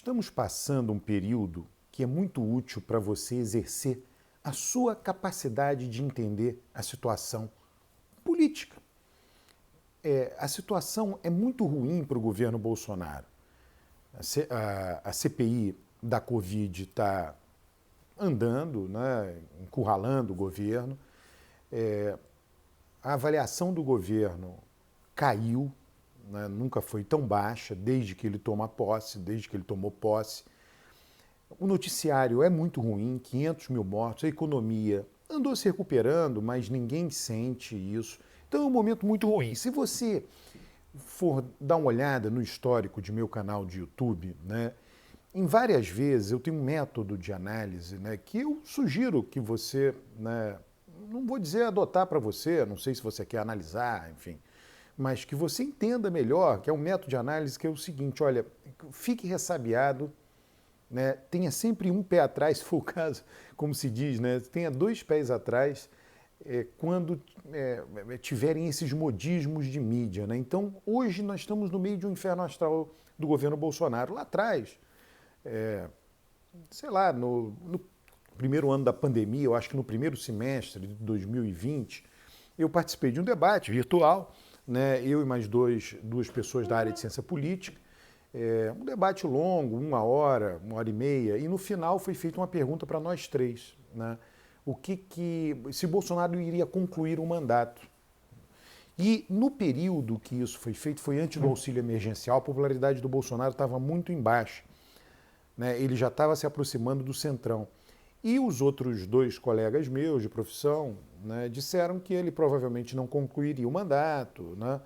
estamos passando um período que é muito útil para você exercer a sua capacidade de entender a situação política. A situação é muito ruim para o governo Bolsonaro. A CPI da Covid está andando, né, encurralando o governo. A avaliação do governo caiu, né, nunca foi tão baixa desde que ele tomou posse. O noticiário é muito ruim, 500 mil mortos, a economia andou se recuperando, mas ninguém sente isso. Então é um momento muito ruim. Se você for dar uma olhada no histórico de meu canal de YouTube, né, em várias vezes eu tenho um método de análise, né, que eu sugiro que você, né, não vou dizer adotar para você, não sei se você quer analisar, enfim, mas que você entenda melhor, que é um método de análise que é o seguinte: olha, fique ressabiado, né, tenha sempre um pé atrás, se for o caso, como se diz, né, tenha dois pés atrás quando tiverem esses modismos de mídia, né? Então, hoje nós estamos no meio de um inferno astral do governo Bolsonaro. Lá atrás, sei lá, no primeiro ano da pandemia, eu acho que no primeiro semestre de 2020, eu participei de um debate virtual, né, eu e mais duas pessoas da área de ciência política, um debate longo, uma hora e meia, e no final foi feita uma pergunta para nós três, né? Se Bolsonaro iria concluir o mandato. E no período que isso foi feito, foi antes do auxílio emergencial, a popularidade do Bolsonaro estava muito em baixa, né? Ele já estava se aproximando do centrão. E os outros dois colegas meus de profissão, né, disseram que ele provavelmente não concluiria o mandato, né?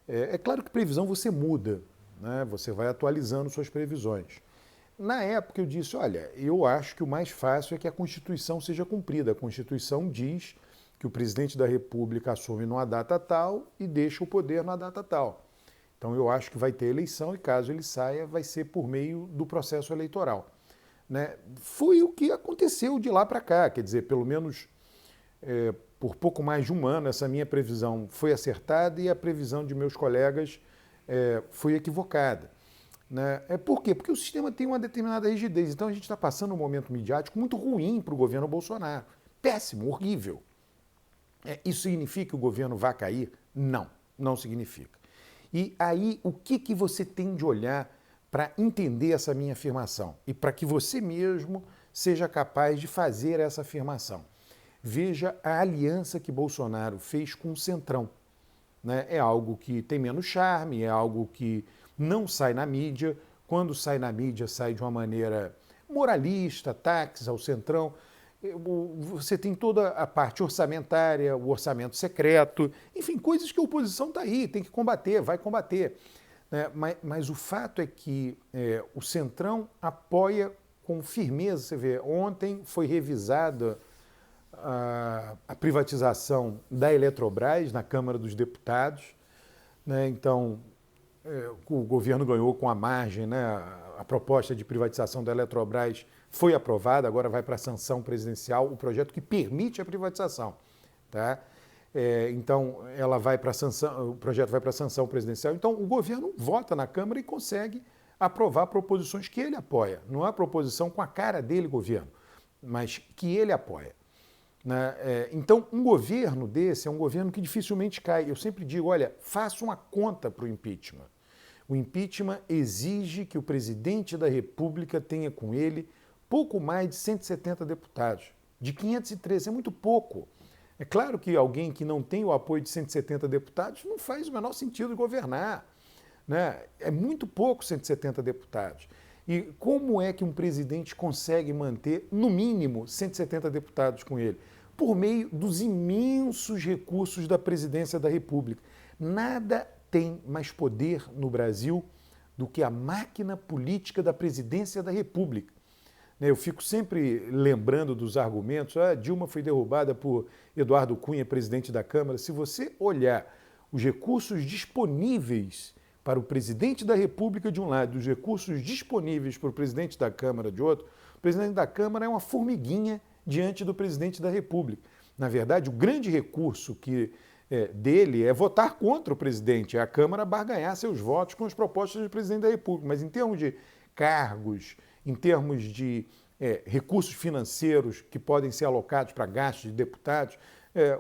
É claro que previsão você muda, né? Você vai atualizando suas previsões. Na época eu disse, olha, eu acho que o mais fácil é que a Constituição seja cumprida. A Constituição diz que o presidente da República assume numa data tal e deixa o poder na data tal. Então eu acho que vai ter eleição e caso ele saia, vai ser por meio do processo eleitoral, né? Foi o que aconteceu de lá para cá, quer dizer, pelo menos por pouco mais de um ano essa minha previsão foi acertada e a previsão de meus colegas foi equivocada. Né? Por quê? Porque o sistema tem uma determinada rigidez. Então a gente está passando um momento midiático muito ruim para o governo Bolsonaro. Péssimo, horrível. Isso significa que o governo vai cair? Não, não significa. E aí, o que você tem de olhar para entender essa minha afirmação? E para que você mesmo seja capaz de fazer essa afirmação. Veja a aliança que Bolsonaro fez com o Centrão. Né? É algo que tem menos charme, é algo que não sai na mídia. Quando sai na mídia, sai de uma maneira moralista, ataques ao Centrão. Você tem toda a parte orçamentária, o orçamento secreto, enfim, coisas que a oposição está aí, tem que combater, vai combater. Né? Mas o fato é que o Centrão apoia com firmeza. Você vê, ontem foi revisada a privatização da Eletrobras na Câmara dos Deputados, né? Então, o governo ganhou com a margem, né? A proposta de privatização da Eletrobras foi aprovada, agora vai para a sanção presidencial, o projeto que permite a privatização. Tá? Então, ela vai para sanção, o projeto vai para a sanção presidencial, então o governo vota na Câmara e consegue aprovar proposições que ele apoia. Não é proposição com a cara dele, governo, mas que ele apoia. Né? Então, um governo desse é um governo que dificilmente cai. Eu sempre digo, olha, faça uma conta para o impeachment. O impeachment exige que o presidente da República tenha com ele pouco mais de 170 deputados. De 513 é muito pouco. É claro que alguém que não tem o apoio de 170 deputados não faz o menor sentido governar. Né? É muito pouco 170 deputados. E como é que um presidente consegue manter, no mínimo, 170 deputados com ele? Por meio dos imensos recursos da presidência da República. Nada tem mais poder no Brasil do que a máquina política da presidência da República. Eu fico sempre lembrando dos argumentos, Dilma foi derrubada por Eduardo Cunha, presidente da Câmara. Se você olhar os recursos disponíveis para o presidente da República de um lado, os recursos disponíveis para o presidente da Câmara de outro, o presidente da Câmara é uma formiguinha diante do presidente da República. Na verdade, o grande recurso dele é votar contra o presidente, é a Câmara barganhar seus votos com as propostas do presidente da República. Mas em termos de cargos, em termos de recursos financeiros que podem ser alocados para gastos de deputados,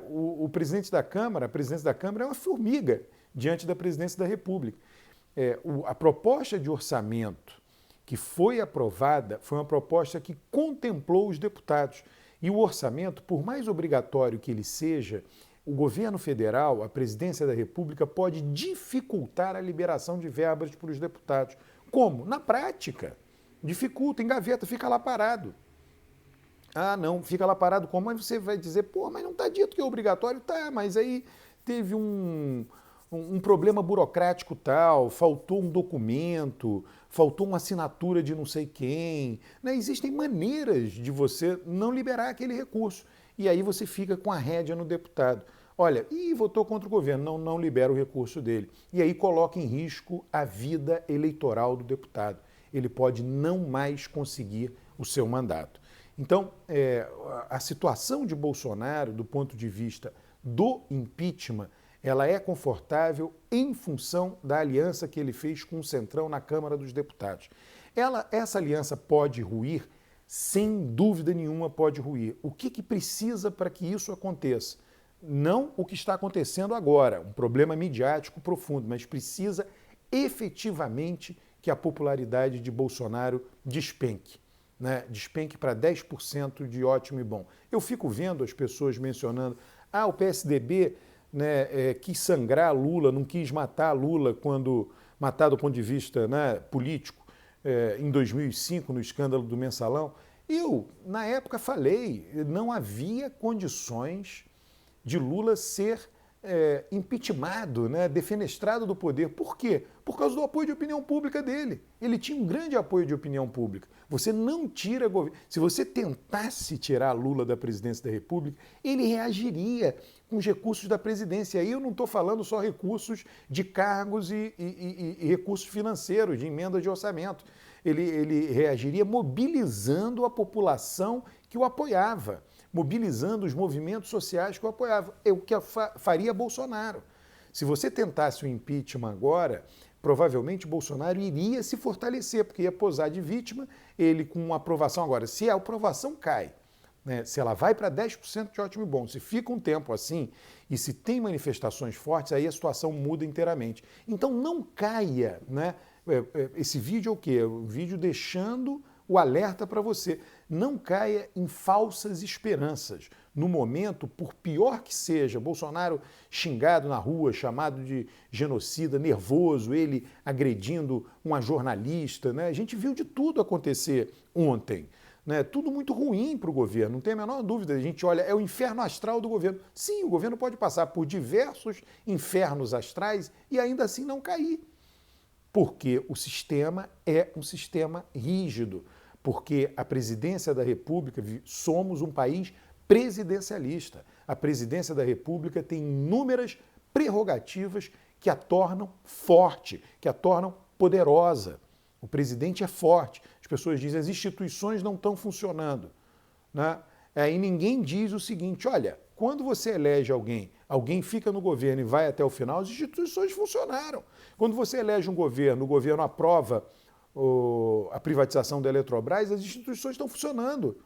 o presidente da Câmara, a presidência da Câmara é uma formiga diante da presidência da República. A proposta de orçamento que foi aprovada foi uma proposta que contemplou os deputados. E o orçamento, por mais obrigatório que ele seja, o governo federal, a presidência da República, pode dificultar a liberação de verbas para os deputados. Como? Na prática. Dificulta, engaveta, fica lá parado. Ah, não, fica lá parado como? Aí você vai dizer, pô, mas não está dito que é obrigatório? Tá, mas aí teve um problema burocrático tal, faltou um documento, faltou uma assinatura de não sei quem. Né? Existem maneiras de você não liberar aquele recurso. E aí você fica com a rédea no deputado. Olha, votou contra o governo, não libera o recurso dele. E aí coloca em risco a vida eleitoral do deputado. Ele pode não mais conseguir o seu mandato. Então, a situação de Bolsonaro, do ponto de vista do impeachment, ela é confortável em função da aliança que ele fez com o Centrão na Câmara dos Deputados. Essa aliança pode ruir? Sem dúvida nenhuma pode ruir. O que precisa para que isso aconteça? Não o que está acontecendo agora, um problema midiático profundo, mas precisa efetivamente que a popularidade de Bolsonaro despenque. Né? Despenque para 10% de ótimo e bom. Eu fico vendo as pessoas mencionando, o PSDB quis sangrar Lula, não quis matar Lula quando matar do ponto de vista político, em 2005, no escândalo do Mensalão. Eu, na época, falei, não havia condições de Lula ser impeachmentado, defenestrado do poder. Por quê? Por causa do apoio de opinião pública dele. Ele tinha um grande apoio de opinião pública. Você não tira governo. Se você tentasse tirar Lula da presidência da República, ele reagiria com os recursos da presidência. Aí eu não estou falando só recursos de cargos e recursos financeiros, de emenda de orçamento. Ele reagiria mobilizando a população que o apoiava, mobilizando os movimentos sociais que o apoiavam. É o que faria Bolsonaro. Se você tentasse o impeachment agora, provavelmente Bolsonaro iria se fortalecer, porque ia posar de vítima, ele com uma aprovação. Agora, se a aprovação cai, se ela vai para 10% de ótimo e bom, se fica um tempo assim e se tem manifestações fortes, aí a situação muda inteiramente. Então não caia, esse vídeo é o quê? O vídeo deixando o alerta para você. Não caia em falsas esperanças. No momento, por pior que seja, Bolsonaro xingado na rua, chamado de genocida, nervoso, ele agredindo uma jornalista, A gente viu de tudo acontecer ontem. Tudo muito ruim para o governo, não tem a menor dúvida. A gente olha, é o inferno astral do governo. Sim, o governo pode passar por diversos infernos astrais e ainda assim não cair. Porque o sistema é um sistema rígido. Porque a presidência da República, somos um país presidencialista. A presidência da República tem inúmeras prerrogativas que a tornam forte, que a tornam poderosa. O presidente é forte. As pessoas dizem as instituições não estão funcionando. Aí ninguém diz o seguinte, olha, quando você elege alguém fica no governo e vai até o final, as instituições funcionaram. Quando você elege um governo, o governo aprova a privatização da Eletrobras, as instituições estão funcionando.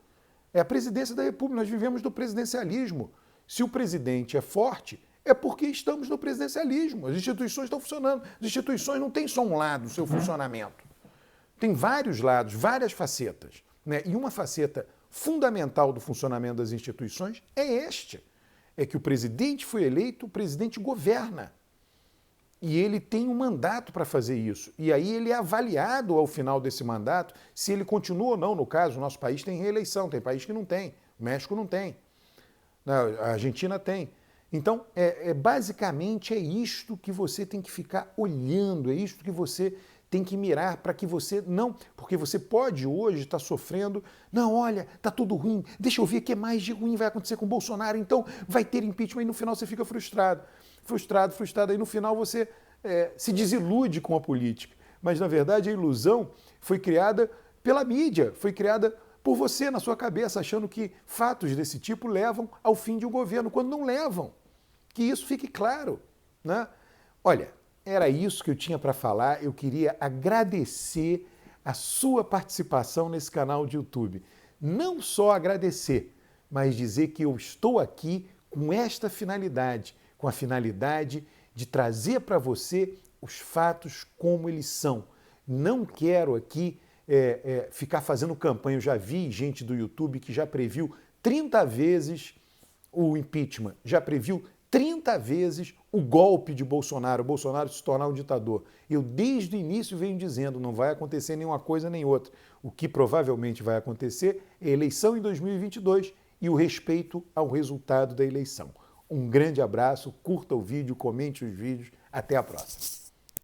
É a presidência da República, nós vivemos do presidencialismo. Se o presidente é forte, é porque estamos no presidencialismo. As instituições estão funcionando. As instituições não têm só um lado, o seu funcionamento. Tem vários lados, várias facetas. E uma faceta fundamental do funcionamento das instituições é que o presidente foi eleito, o presidente governa. E ele tem um mandato para fazer isso. E aí ele é avaliado ao final desse mandato se ele continua ou não. No caso, o nosso país tem reeleição, tem país que não tem. O México não tem. A Argentina tem. Então, basicamente é isto que você tem que ficar olhando, é isto que você tem que mirar para que você não... Porque você pode hoje estar sofrendo, não, olha, está tudo ruim, deixa eu ver o que mais de ruim vai acontecer com o Bolsonaro, então vai ter impeachment e no final você fica frustrado. Frustrado, aí no final você se desilude com a política. Mas, na verdade, a ilusão foi criada pela mídia, foi criada por você na sua cabeça, achando que fatos desse tipo levam ao fim de um governo, quando não levam. Que isso fique claro. Olha, era isso que eu tinha para falar. Eu queria agradecer a sua participação nesse canal de YouTube. Não só agradecer, mas dizer que eu estou aqui com esta finalidade, com a finalidade de trazer para você os fatos como eles são. Não quero aqui ficar fazendo campanha. Eu já vi gente do YouTube que já previu 30 vezes o impeachment, já previu 30 vezes o golpe de Bolsonaro, o Bolsonaro se tornar um ditador. Eu desde o início venho dizendo, não vai acontecer nenhuma coisa nem outra. O que provavelmente vai acontecer é a eleição em 2022 e o respeito ao resultado da eleição. Um grande abraço, curta o vídeo, comente os vídeos, até a próxima.